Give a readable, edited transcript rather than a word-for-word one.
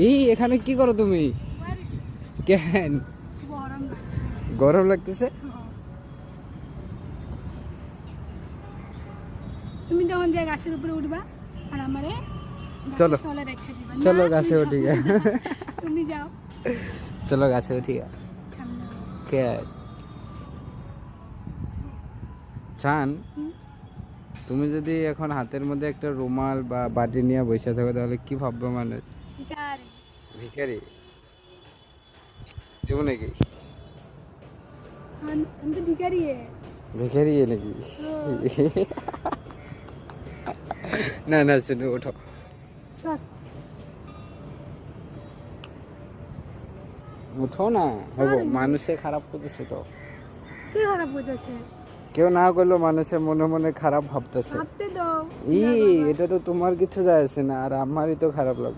এই এখানে কি করো তুমি? কেন? গরম লাগতেছে? তুমি যখন যে গাছের উপরে উঠবা আর আমারে চলো তলে রেখে দিবা। চলো গাছে উঠি গে। তুমি যাও। চলো গাছে উঠি গে। কে চান তুমি যদি এখন হাতের মধ্যে একটা রুমাল বা বাটি নিয়ে বসে থাকো তাহলে কি ভাববে মানুষ? ভিখারি দেবো নাকি? আমি তো ভিখারি। ভিখারি নাকি? না না শুনে ওঠো। উঠো না, হবো মানুষে খারাপ করতেছে তো। কি খারাপ হইতেছে? কেউ না করলেও মানুষের মনে মনে খারাপ ভাবতেছে। ভাবতে দাও। এটা তো তোমার কিছু যায় আসে না, আর আমারই তো খারাপ লাগবে।